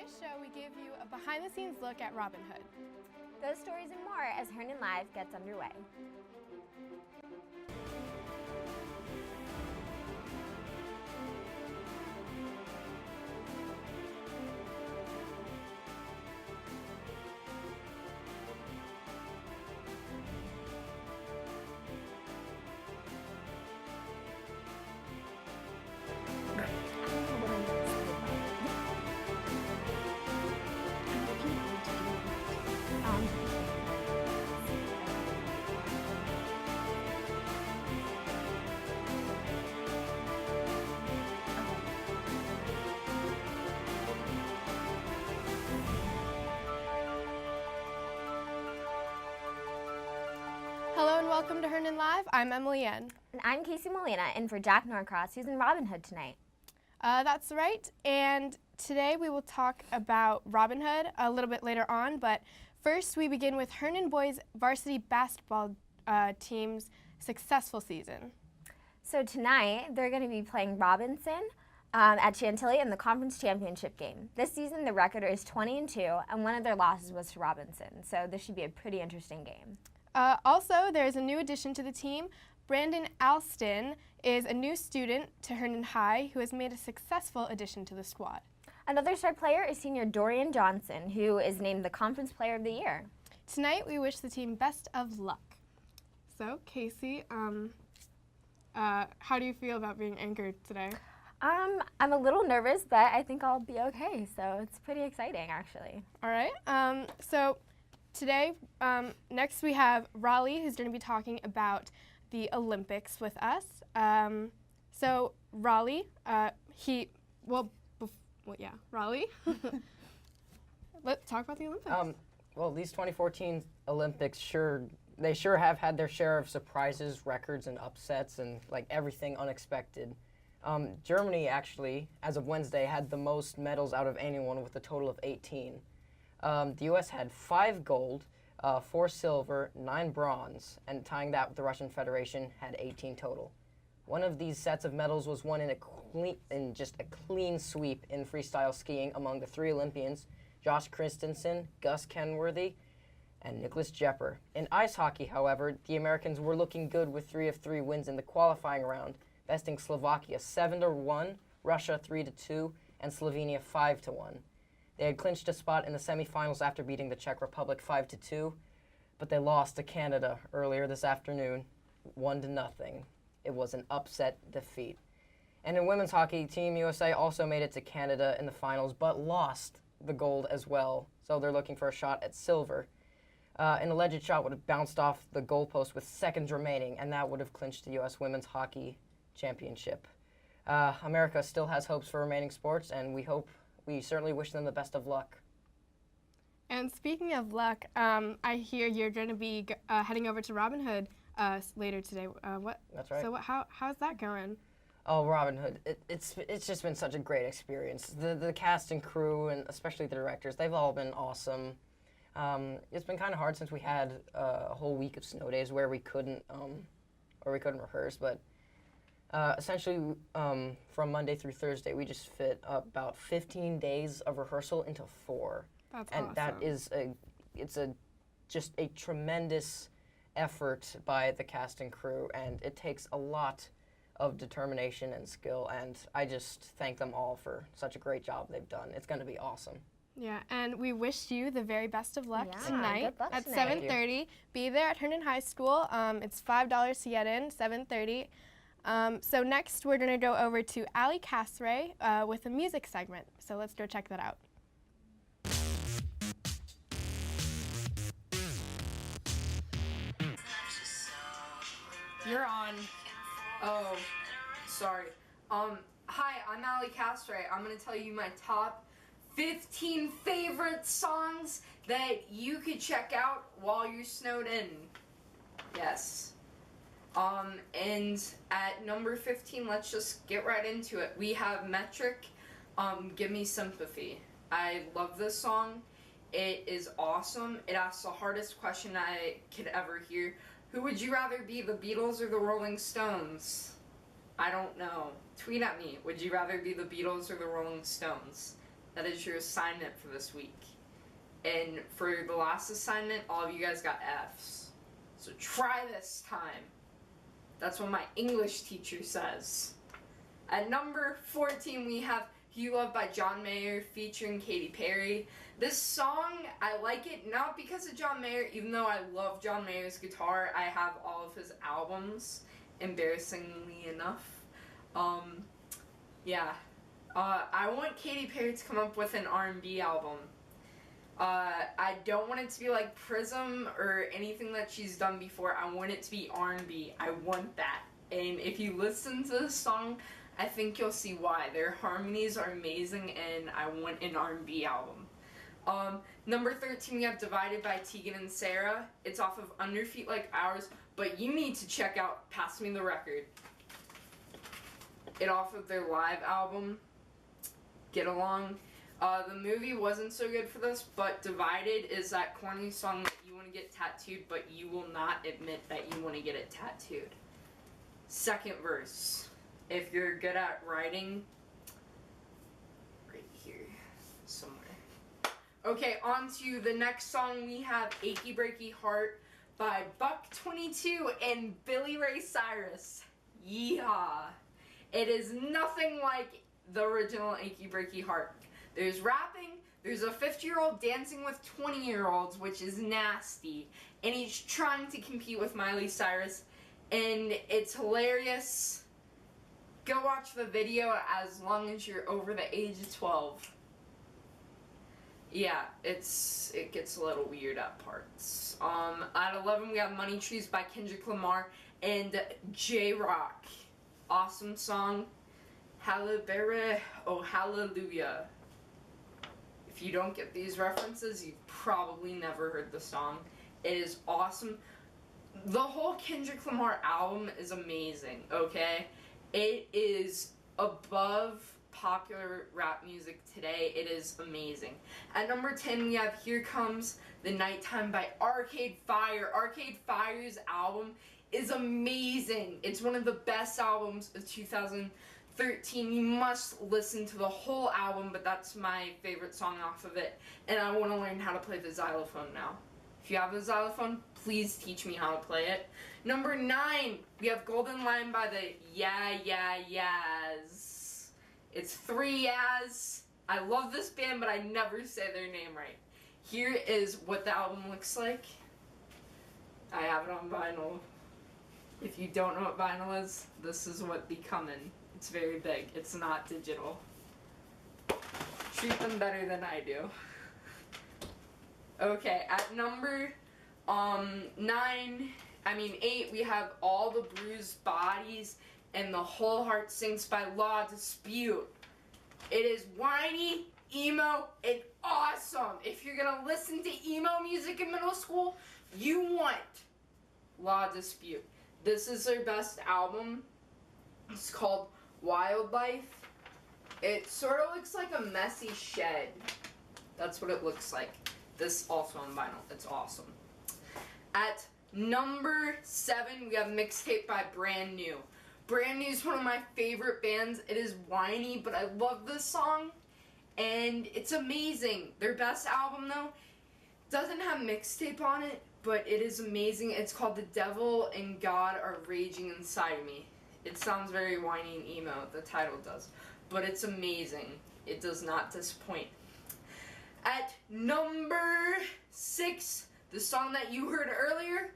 this show, we give you a behind-the-scenes look at Robin Hood. Those stories and more as Herndon Live gets underway. Hello and welcome to Herndon Live. I'm Emily Ann. And I'm Casey Molina, in for Jack Norcross, who's in Robin Hood tonight. That's right, and today we will talk about Robin Hood a little bit later on, but first we begin with Herndon boys varsity basketball team's successful season. So tonight, they're going to be playing Robinson at Chantilly in the conference championship game. This season, the record is 20-2, and one of their losses was to Robinson, so this should be a pretty interesting game. Also, there's a new addition to the team. Brandon Alston is a new student to Herndon High who has made a successful addition to the squad. Another star player is senior Dorian Johnson, who is named the Conference Player of the Year. Tonight, we wish the team best of luck. So, Casey, how do you feel about being anchored today? I'm a little nervous, but I think I'll be okay, so it's pretty exciting, actually. All right. So today, next we have Raleigh, who's going to be talking about the Olympics with us. So Raleigh, Raleigh. Let's talk about the Olympics. Well, these 2014 Olympics sure have had their share of surprises, records, and upsets, and like everything unexpected. Germany actually, as of Wednesday, had the most medals out of anyone with a total of 18. The U.S. had 5 gold, 4 silver, 9 bronze, and tying that with the Russian Federation had 18 total. One of these sets of medals was won in just a clean sweep in freestyle skiing among the 3 Olympians, Josh Christensen, Gus Kenworthy, and Nicholas Jepper. In ice hockey, however, the Americans were looking good with 3 of 3 wins in the qualifying round, besting Slovakia 7-1, Russia 3-2, and Slovenia 5-1. They had clinched a spot in the semifinals after beating the Czech Republic 5-2, but they lost to Canada earlier this afternoon, 1-0. It was an upset defeat. And in women's hockey, Team USA also made it to Canada in the finals, but lost the gold as well, so they're looking for a shot at silver. An alleged shot would have bounced off the goalpost with seconds remaining, and that would have clinched the U.S. Women's Hockey Championship. America still has hopes for remaining sports, and we certainly wish them the best of luck. And speaking of luck, I hear you're going to be heading over to Robin Hood later today. That's right. So how's that going? Oh, Robin Hood, it's just been such a great experience. The cast and crew, and especially the directors, they've all been awesome. It's been kind of hard since we had a whole week of snow days where we couldn't rehearse, but essentially from Monday through Thursday, we just fit about 15 days of rehearsal into 4. That's and awesome. That is just a tremendous effort by the cast and crew, and it takes a lot of determination and skill, and I just thank them all for such a great job they've done. It's going to be awesome. Yeah, and we wish you the very best of luck Yeah, tonight good luck at tonight. 7:30. Be there at Herndon High School. It's $5 to get in, 7:30. So next we're going to go over to Ali Casray with a music segment. So let's go check that out. You're on. Oh, sorry. Hi, I'm Ali Castray. I'm gonna tell you my top 15 favorite songs that you could check out while you're snowed in. Yes. And at number 15, let's just get right into it. We have Metric, Give Me Sympathy. I love this song. It is awesome. It asks the hardest question I could ever hear. Who would you rather be, the Beatles or the Rolling Stones? I don't know. Tweet at me. Would you rather be the Beatles or the Rolling Stones? That is your assignment for this week. And for the last assignment, all of you guys got Fs. So try this time. That's what my English teacher says. At number 14, we have You Love by John Mayer featuring Katy Perry. This song, I like it not because of John Mayer, even though I love John Mayer's guitar. I have all of his albums, embarrassingly enough. I want Katy Perry to come up with an R&B album. I don't want it to be like Prism or anything that she's done before. I want it to be R&B. I want that. And if you listen to this song, I think you'll see why. Their harmonies are amazing, and I want an R&B album. Number 13, we have Divided by Tegan and Sarah. It's off of Under Feet Like Ours, but you need to check out Pass Me the Record. It off of their live album, Get Along. The movie wasn't so good for this, but Divided is that corny song that you want to get tattooed, but you will not admit that you want to get it tattooed. Second verse. If you're good at writing, right here, somewhere. Okay, on to the next song. We have Achy Breaky Heart by Buck22 and Billy Ray Cyrus. Yeehaw. It is nothing like the original Achy Breaky Heart. There's rapping, there's a 50-year-old dancing with 20-year-olds, which is nasty, and he's trying to compete with Miley Cyrus, and it's hilarious. Go watch the video as long as you're over the age of 12. Yeah, it gets a little weird at parts. At 11, we have Money Trees by Kendrick Lamar and J-Rock. Awesome song. Halle oh hallelujah. If you don't get these references, you've probably never heard the song. It is awesome. The whole Kendrick Lamar album is amazing, okay? It is above popular rap music today. It is amazing. At number 10, we have Here Comes the Nighttime by Arcade Fire. Arcade Fire's album is amazing. It's one of the best albums of 2013. You must listen to the whole album, but that's my favorite song off of it. And I want to learn how to play the xylophone now. If you have a xylophone, please teach me how to play it. Number 9, we have Golden Line by the Yeah Yeah Yeahs. It's 3 Yeahs. I love this band, but I never say their name right. Here is what the album looks like. I have it on vinyl. If you don't know what vinyl is, this is what be coming. It's very big. It's not digital. Treat them better than I do. Okay, at number 8, we have All the Bruised Bodies and The Whole Heart Sings by Law Dispute. It is whiny, emo, and awesome. If you're gonna listen to emo music in middle school, you want Law Dispute. This is their best album. It's called Wildlife. It sort of looks like a messy shed. That's what it looks like. This also on vinyl. It's awesome. At number 7, we have Mixtape by Brand New. Brand New is one of my favorite bands. It is whiny, but I love this song, and it's amazing. Their best album, though, doesn't have Mixtape on it, but it is amazing. It's called The Devil and God Are Raging Inside of Me. It sounds very whiny and emo, the title does, but it's amazing. It does not disappoint. At number 6, the song that you heard earlier,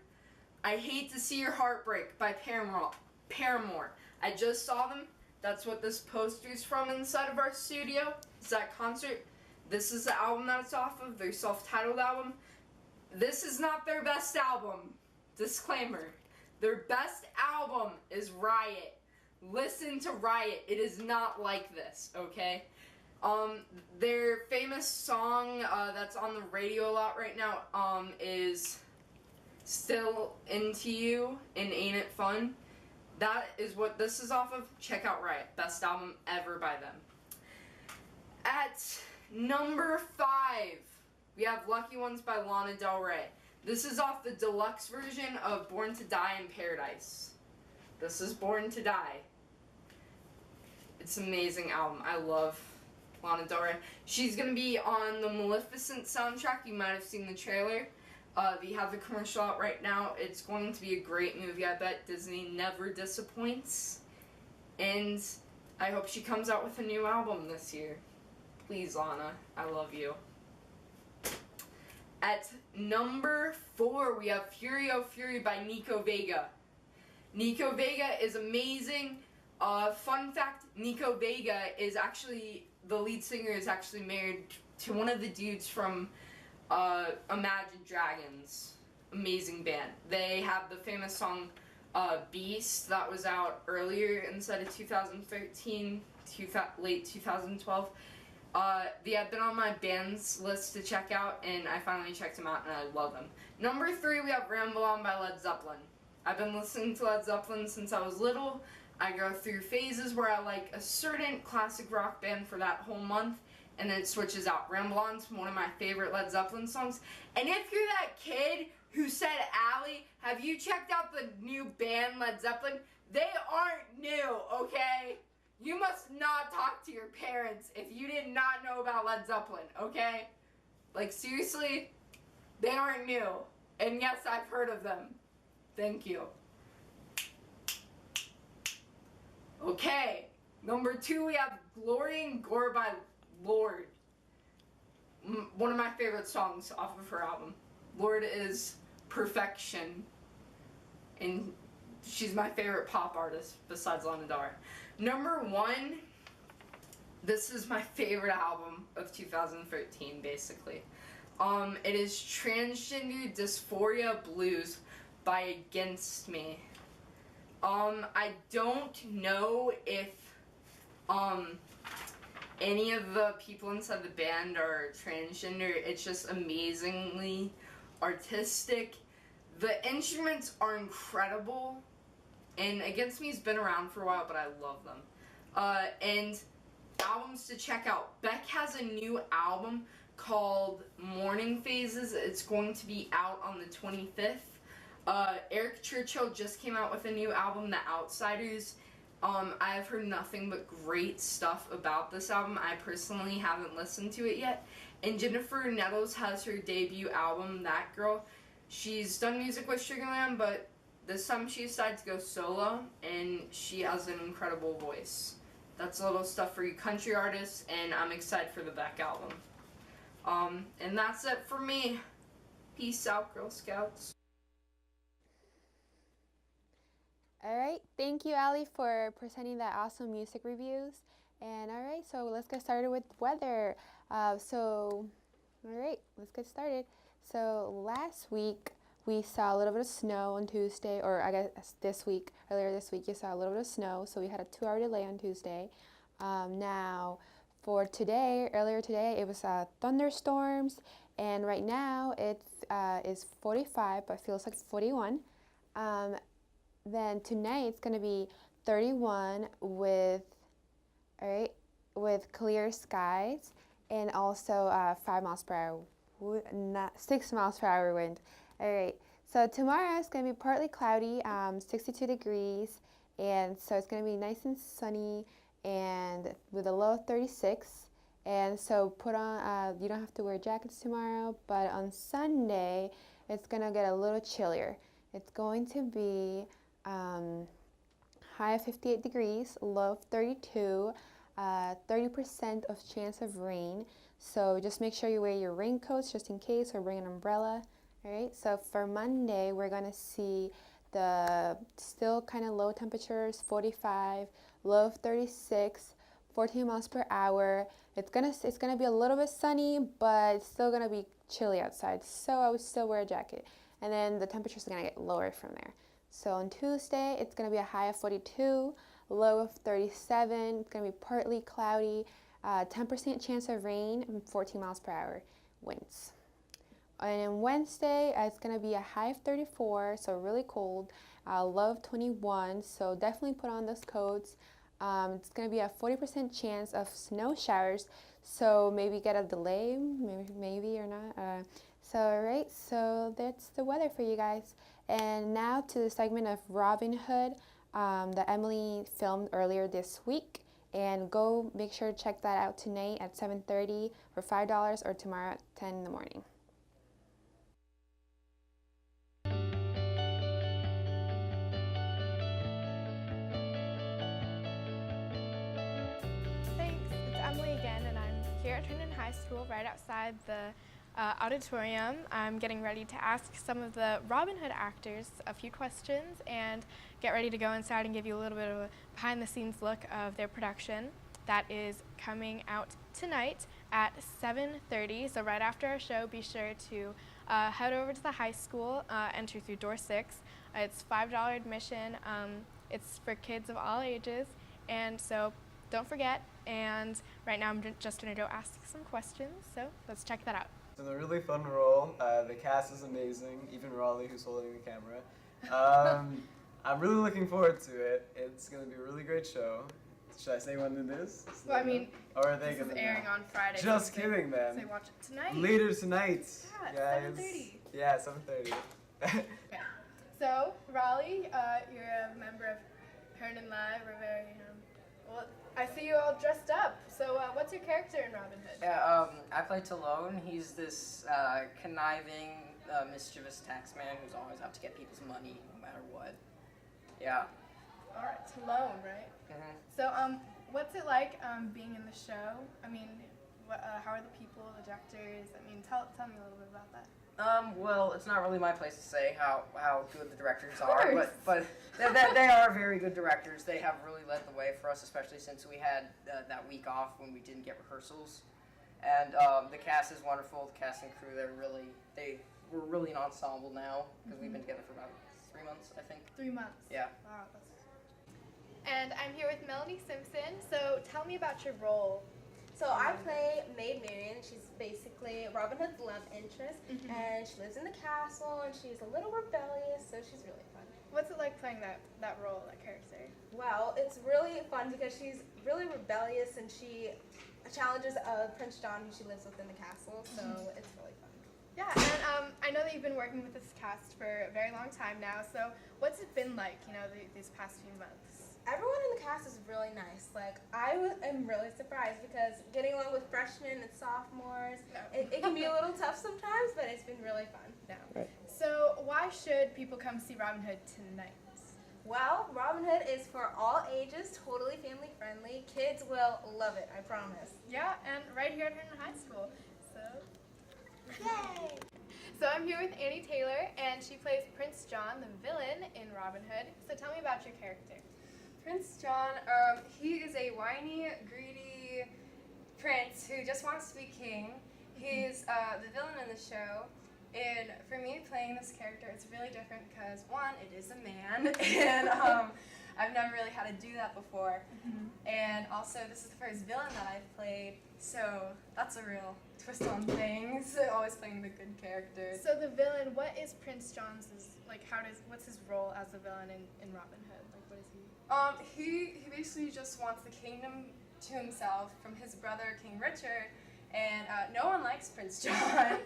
I Hate to See Your Heart Break by Paramore. I just saw them. That's what this poster is from inside of our studio. It's that concert. This is the album that it's off of, their self-titled album. This is not their best album. Disclaimer. Their best album is Riot. Listen to Riot. It is not like this, okay? Their famous song that's on the radio a lot right now is Still Into You and Ain't It Fun. That is what this is off of. Check out Riot. Best album ever by them. At number 5, we have Lucky Ones by Lana Del Rey. This is off the deluxe version of Born to Die in Paradise. This is Born to Die. It's an amazing album. I love Lana Del Rey. She's going to be on the Maleficent soundtrack. You might have seen the trailer. They have the commercial out right now. It's going to be a great movie. I bet Disney never disappoints. And I hope she comes out with a new album this year. Please, Lana. I love you. At number 4, we have Fury Oh Fury by Nico Vega. Nico Vega is amazing. Fun fact, Nico Vega is actually, the lead singer is actually married to one of the dudes from Imagine Dragons. Amazing band. They have the famous song Beast that was out earlier instead of 2013, late 2012. They have been on my bands list to check out, and I finally checked them out, and I love them. Number 3, we have Ramble On by Led Zeppelin. I've been listening to Led Zeppelin since I was little. I go through phases where I like a certain classic rock band for that whole month, and then it switches out. Ramble On's one of my favorite Led Zeppelin songs. And if you're that kid who said, Allie, have you checked out the new band Led Zeppelin? They aren't new, okay? You must not talk to your parents if you did not know about Led Zeppelin, okay? Like, seriously, they aren't new. And yes, I've heard of them. Thank you. Okay, number 2, we have Glory and Gore by Lorde. One of my favorite songs off of her album. Lorde is perfection. And she's my favorite pop artist besides Lana Del Rey. Number 1, this is my favorite album of 2013, basically. It is Transgender Dysphoria Blues by Against Me. I don't know if any of the people inside the band are transgender. It's just amazingly artistic. The instruments are incredible. And Against Me's been around for a while, but I love them. And albums to check out. Beck has a new album called Morning Phases. It's going to be out on the 25th. Eric Churchill just came out with a new album, The Outsiders. I've heard nothing but great stuff about this album. I personally haven't listened to it yet. And Jennifer Nettles has her debut album, That Girl. She's done music with Sugarland, but this time she decided to go solo, and she has an incredible voice. That's a little stuff for you country artists, and I'm excited for the Beck album. And that's it for me. Peace out, Girl Scouts. Alright, thank you, Allie, for presenting that awesome music reviews. And alright, so let's get started with weather. Alright, let's get started. So last week, we saw a little bit of snow on Tuesday, or I guess earlier this week, you saw a little bit of snow, so we had a 2-hour delay on Tuesday. Now, for today, earlier today, it was thunderstorms, and right now it is 45, but feels like 41. Then tonight it's going to be 31 with clear skies, and also 5 miles per hour, 6 miles per hour wind. Alright, so tomorrow it's going to be partly cloudy, 62 degrees, and so it's going to be nice and sunny, and with a low of 36. And so put on, you don't have to wear jackets tomorrow, but on Sunday it's going to get a little chillier. It's going to be high of 58 degrees, low of 32, 30% of chance of rain. So just make sure you wear your raincoats just in case, or bring an umbrella. Alright, so for Monday, we're going to see the still kind of low temperatures, 45, low of 36, 14 miles per hour. It's gonna be a little bit sunny, but it's still going to be chilly outside, so I would still wear a jacket. And then the temperatures are going to get lower from there. So on Tuesday, it's going to be a high of 42, low of 37. It's going to be partly cloudy, 10% chance of rain, and 14 miles per hour winds. And on Wednesday, it's going to be a high of 34, so really cold, low of 21, so definitely put on those coats. It's going to be a 40% chance of snow showers, so maybe get a delay, maybe or not. Alright, so that's the weather for you guys. And now to the segment of Robin Hood that Emily filmed earlier this week. And go make sure to check that out tonight at 7:30 for $5 or tomorrow at 10 in the morning. Thanks. It's Emily again, and I'm here at Herndon High School right outside the auditorium. I'm getting ready to ask some of the Robin Hood actors a few questions and get ready to go inside and give you a little bit of a behind-the-scenes look of their production that is coming out tonight at 7:30. So right after our show, be sure to head over to the high school, enter through door 6. It's $5 admission. It's for kids of all ages, and so don't forget. And right now I'm just going to go ask some questions, so let's check that out. It's been a really fun role. The cast is amazing, even Raleigh, who's holding the camera. I'm really looking forward to it. It's going to be a really great show. Should I say when it is? Well, I mean, or are they this is gonna airing on Friday. Just so kidding, man. So watch it tonight. Later tonight. Yeah, at 7:30. Yeah, 7:30. Okay. So, Raleigh, you're a member of Herndon Live. We're very, well, I see you all dressed up. So, what's your character in Robin Hood? Yeah, I play Talone. He's this conniving, mischievous taxman who's always out to get people's money, no matter what. Yeah. All right, Talone, right? Mm-hmm. So, what's it like being in the show? I mean, how are the people, the directors? I mean, tell me a little bit about that. Well, it's not really my place to say how good the directors are, but they are very good directors. They have really led the way for us, especially since we had that week off when we didn't get rehearsals. And the cast is wonderful. The cast and crew, we're really an ensemble now because we've been together for about 3 months, I think. 3 months. Yeah. Wow, that's. And I'm here with Melanie Simpson. So tell me about your role. So I play Maid Marian. She's basically Robin Hood's love interest, and she lives in the castle, and she's a little rebellious, so she's really fun. What's it like playing that role, that character? Well, it's really fun because she's really rebellious, and she challenges Prince John, who she lives with in the castle, so it's really fun. Yeah, and I know that you've been working with this cast for a very long time now, so what's it been like, these past few months? Everyone in the cast is really nice. Like, am really surprised because getting along with freshmen and sophomores, it can be a little tough sometimes, but it's been really fun. No. Right. So why should people come see Robin Hood tonight? Well, Robin Hood is for all ages, totally family friendly. Kids will love it, I promise. Yeah, and right here at Herndon High School. So, yay! So I'm here with Annie Taylor, and she plays Prince John, the villain in Robin Hood. So tell me about your character. Prince John, he is a whiny, greedy prince who just wants to be king. He's the villain in the show, and for me playing this character, it's really different because one, it is a man, and I've never really had to do that before, and also this is the first villain that I've played, so that's a real twist on things. Always playing the good characters. So the villain, what is Prince John's? What's his role as the villain in Robin Hood? Like, what is he? He basically just wants the kingdom to himself from his brother, King Richard, and no one likes Prince John.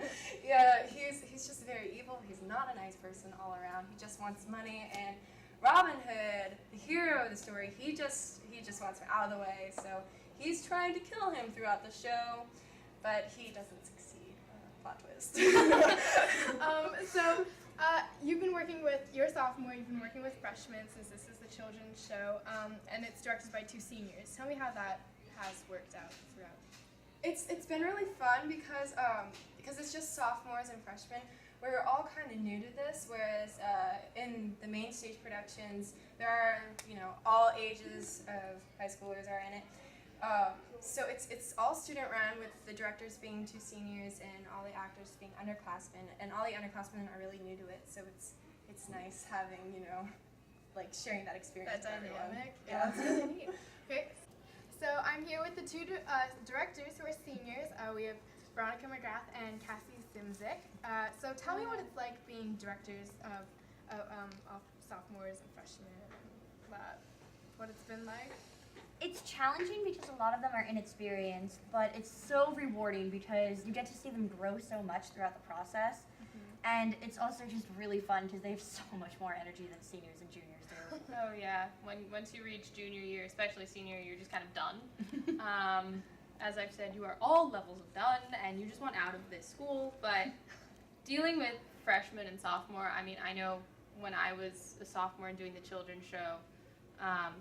Yeah, he's just very evil. He's not a nice person all around. He just wants money, and Robin Hood, the hero of the story, he just wants him out of the way, so he's trying to kill him throughout the show, but he doesn't succeed. Plot twist. You've been working with, you're a sophomore, you've been working with freshmen since this is the children's show, and it's directed by 2 seniors. Tell me how that has worked out throughout. It's been really fun because it's just sophomores and freshmen. We're all kind of new to this, whereas in the main stage productions, there are, all ages of high schoolers are in it. So it's all student run with the directors being 2 seniors and all the actors being underclassmen, and all the underclassmen are really new to it, so it's nice having, sharing that experience That with everyone. dynamic. Yeah, that's really neat. Okay, so I'm here with the 2 directors who are seniors. We have Veronica McGrath and Cassie Simzik. So tell me what it's like being directors of sophomores and freshmen, and what it's been like. It's challenging because a lot of them are inexperienced, but it's so rewarding because you get to see them grow so much throughout the process. And it's also just really fun because they have so much more energy than seniors and juniors do. Oh yeah, once you reach junior year, especially senior year, you're just kind of done. As I've said, you are all levels of done, and you just want out of this school. But dealing with freshmen and sophomore, I mean, I know when I was a sophomore and doing the children's show,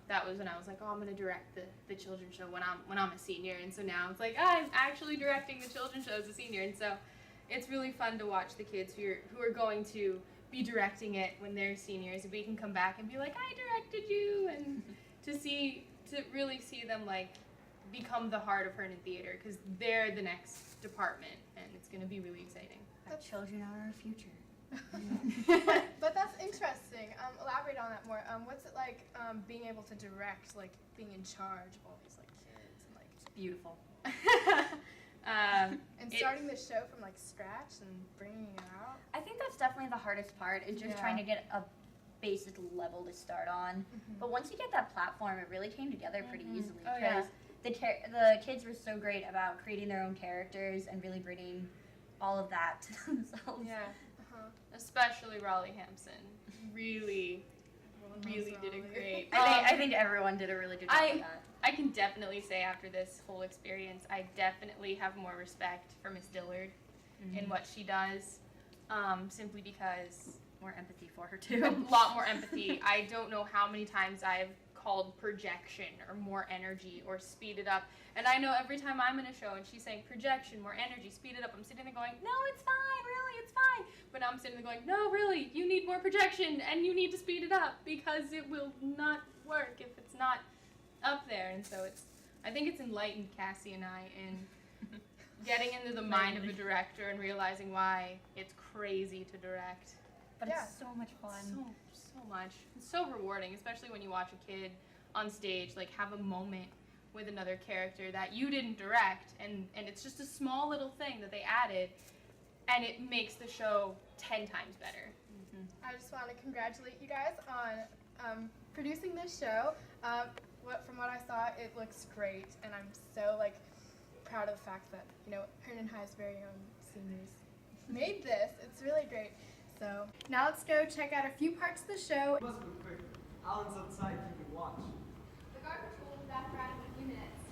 that was when I was like, oh, I'm gonna direct the children's show when I'm a senior. And so now it's like, I'm actually directing the children's show as a senior, and so it's really fun to watch the kids who are going to be directing it when they're seniors. We can come back and be like, I directed you, and to really see them like become the heart of Herndon Theater, because they're the next department, and it's going to be really exciting. Our children are our future. But that's interesting. Elaborate on that more. What's it like being able to direct, like being in charge of all these like kids and like It's beautiful. and starting the show from like scratch and bringing it out? I think that's definitely the hardest part, is just trying to get a basic level to start on. But once you get that platform, it really came together pretty easily. Oh, yeah. The kids were so great about creating their own characters and really bringing all of that to themselves. Yeah. Especially Raleigh Hampson. Really did a great. I think everyone did a really good job of that. I can definitely say after this whole experience, I definitely have more respect for Miss Dillard and what she does, simply because More empathy for her too. a lot more empathy. I don't know how many times I've called projection or more energy or speed it up. And I know every time I'm in a show and she's saying projection, more energy, speed it up, I'm sitting there going, no, it's fine, really, it's fine. But now I'm sitting there going, no, really, you need more projection and you need to speed it up because it will not work if it's not up there. And so I think it's enlightened Cassie and I in getting into the mind of a director and realizing why it's crazy to direct. But it's so much fun. So much. It's so rewarding, especially when you watch a kid on stage like have a moment with another character that you didn't direct, and it's just a small little thing that they added, and it makes the show 10 times better. I just want to congratulate you guys on producing this show. From what I saw, it looks great, and I'm so like proud of the fact that Herndon High's very own seniors made this. It's really great. So now let's go check out a few parts of the show. Must be quick. Alan's outside keeping watch. The guard patrol will be back around in a few minutes.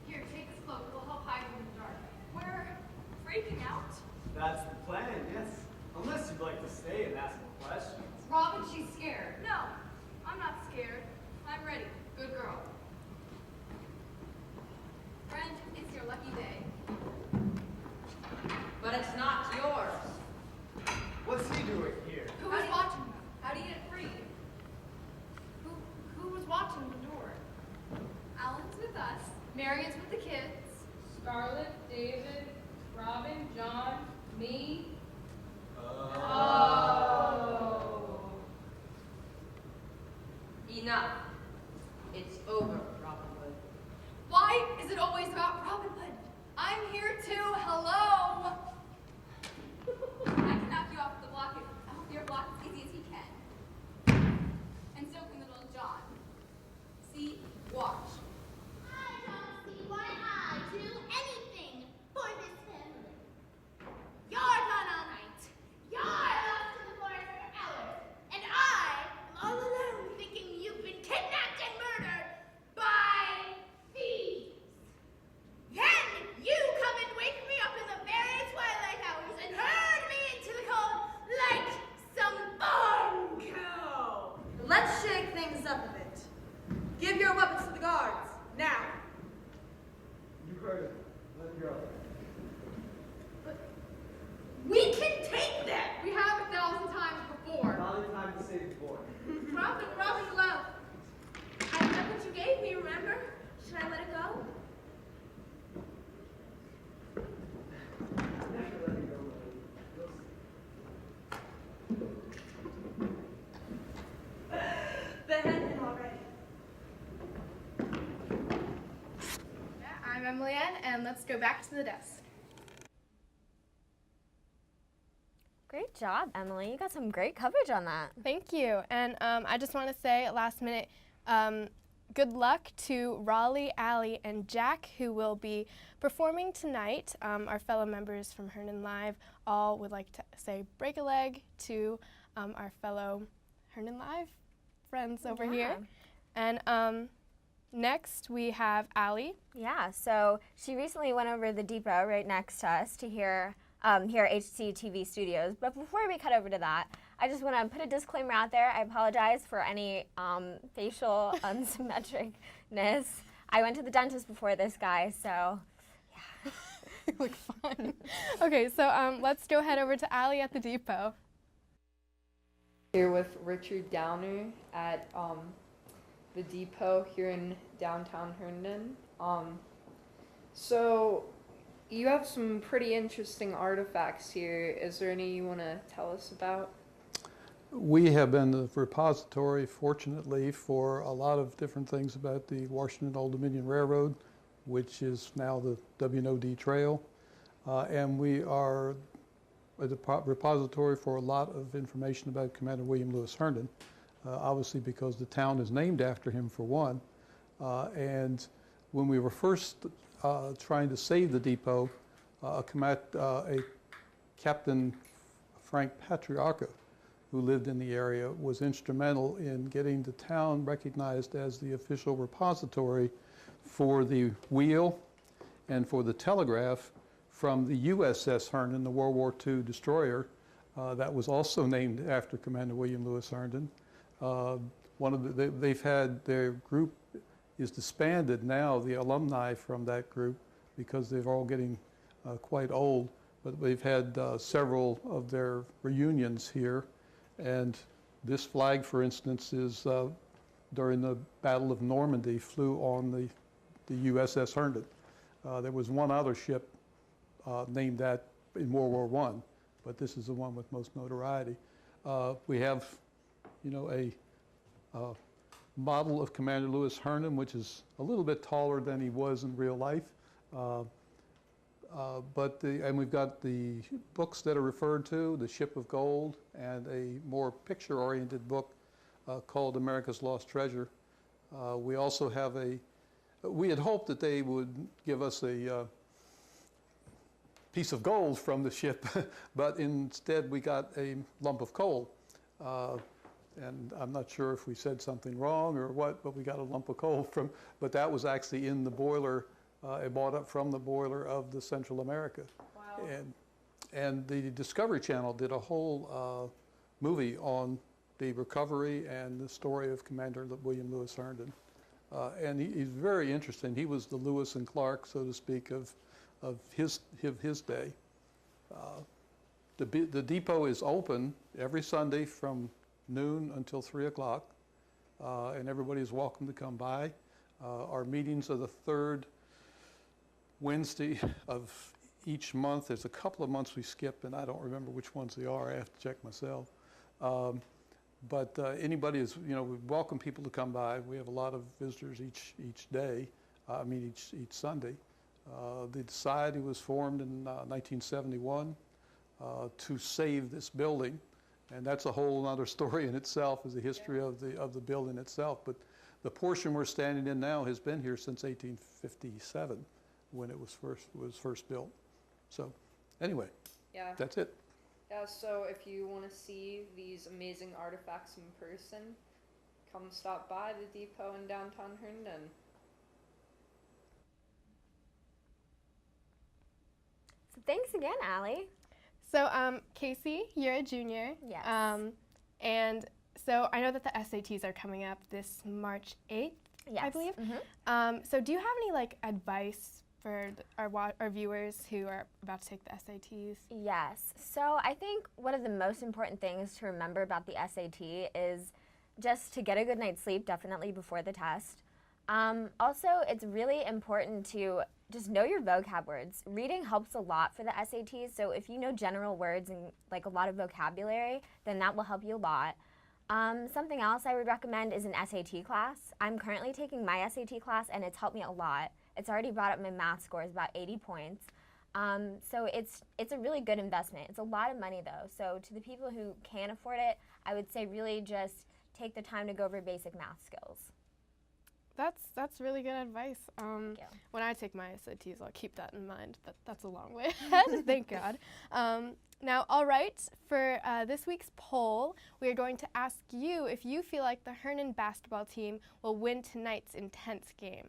Here, take this cloak. It will help hide you in the dark. We're freaking out. That's the plan, yes. Unless you'd like to stay and ask more questions. Robin, she's scared. No, I'm not scared. I'm ready. Good girl. Friend, it's your lucky day. But it's not yours. What's he doing here? Who was watching you? How do you get free? Who was watching the door? Alan's with us. Marion's with the kids. Scarlett, David, Robin, John, me. Enough. It's over, Robin Hood. Why is it always about Robin Hood? I'm here too. Hello. I can knock you off your block as easy as he can. And so can little John. See? Watch. I don't see why I do anything for this family. You're gone all night. You're lost in the forest for hours. And I am all alone thinking you've been kidnapped and murdered by thieves. Then you come and wake me up in the very twilight hours and herd me into the cold like some bongo. Let's shake things up a bit. Give your weapons to the guards, now. You heard him. Let him go. We can take them. We have 1,000 times before. Not in time to save the boy. Robin, love. I love what you gave me, remember? Should I let it go? Never let it go, Behead him already. I'm Emily Ann, and let's go back to the desk. Great job, Emily. You got some great coverage on that. Thank you. And I just want to say, last minute, good luck to Raleigh, Allie, and Jack, who will be performing tonight. Our fellow members from Herndon Live all would like to say break a leg to our fellow Herndon Live friends over here. And next we have Allie. Yeah, so she recently went over to the depot right next to us to hear here at HCTV Studios. But before we cut over to that, I just want to put a disclaimer out there. I apologize for any facial unsymmetricness. I went to the dentist before this, guy, so yeah. You look fun. Okay, so let's go head over to Allie at the depot. Here with Richard Downer at the depot here in downtown Herndon. So you have some pretty interesting artifacts here. Is there any you want to tell us about? We have been the repository, fortunately, for a lot of different things about the Washington Old Dominion Railroad, which is now the W&OD Trail. And we are a repository for a lot of information about Commander William Lewis Herndon, obviously because the town is named after him, for one. And when we were first trying to save the depot, a Captain Frank Patriarca, who lived in the area, was instrumental in getting the town recognized as the official repository for the wheel and for the telegraph from the USS Herndon, the World War II destroyer, that was also named after Commander William Lewis Herndon. They've had their group is disbanded now, the alumni from that group, because they're all getting quite old. But they've had several of their reunions here. And this flag, for instance, is during the Battle of Normandy, flew on the USS Herndon. There was one other ship named that in World War I, but this is the one with most notoriety. We have, a model of Commander Lewis Herndon, which is a little bit taller than he was in real life. And we've got the books that are referred to, The Ship of Gold, and a more picture-oriented book called America's Lost Treasure. We also have we had hoped that they would give us a piece of gold from the ship, but instead we got a lump of coal. And I'm not sure if we said something wrong or what, but we got a lump of coal but that was actually in the boiler. It bought up from the boiler of the Central America. Wow. And the Discovery Channel did a whole movie on the recovery and the story of Commander William Lewis Herndon. And he's very interesting. He was the Lewis and Clark, so to speak, of his day. The depot is open every Sunday from noon until 3 o'clock, and everybody is welcome to come by. Our meetings are the third Wednesday of each month. There's a couple of months we skip, and I don't remember which ones they are. I have to check myself. But anybody is, we welcome people to come by. We have a lot of visitors each day. Each Sunday. The society was formed in 1971 to save this building, and that's a whole other story in itself, is the history of the building itself. But the portion we're standing in now has been here since 1857. When it was first built. So anyway, yeah, that's it. Yeah, so if you want to see these amazing artifacts in person, come stop by the depot in downtown Herndon. So thanks again, Allie. So Casey, you're a junior. Yes. And so I know that the SATs are coming up this March 8th, yes. I believe. Mm-hmm. So do you have any advice for our viewers who are about to take the SATs? Yes. So I think one of the most important things to remember about the SAT is just to get a good night's sleep, definitely before the test. Also, it's really important to just know your vocab words. Reading helps a lot for the SATs, so if you know general words and a lot of vocabulary, then that will help you a lot. Something else I would recommend is an SAT class. I'm currently taking my SAT class, and it's helped me a lot. It's already brought up my math scores about 80 points. So it's a really good investment. It's a lot of money though. So to the people who can afford it, I would say really just take the time to go over basic math skills. That's really good advice. Thank you. When I take my SATs, I'll keep that in mind. That's a long way ahead. Thank God. Now, all right, for this week's poll, we are going to ask you if you feel like the Herndon basketball team will win tonight's intense game.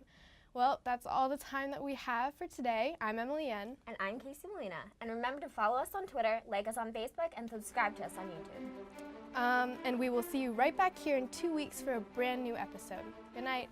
Well, that's all the time that we have for today. I'm Emily N. And I'm Casey Molina. And remember to follow us on Twitter, like us on Facebook, and subscribe to us on YouTube. And we will see you right back here in 2 weeks for a brand new episode. Good night.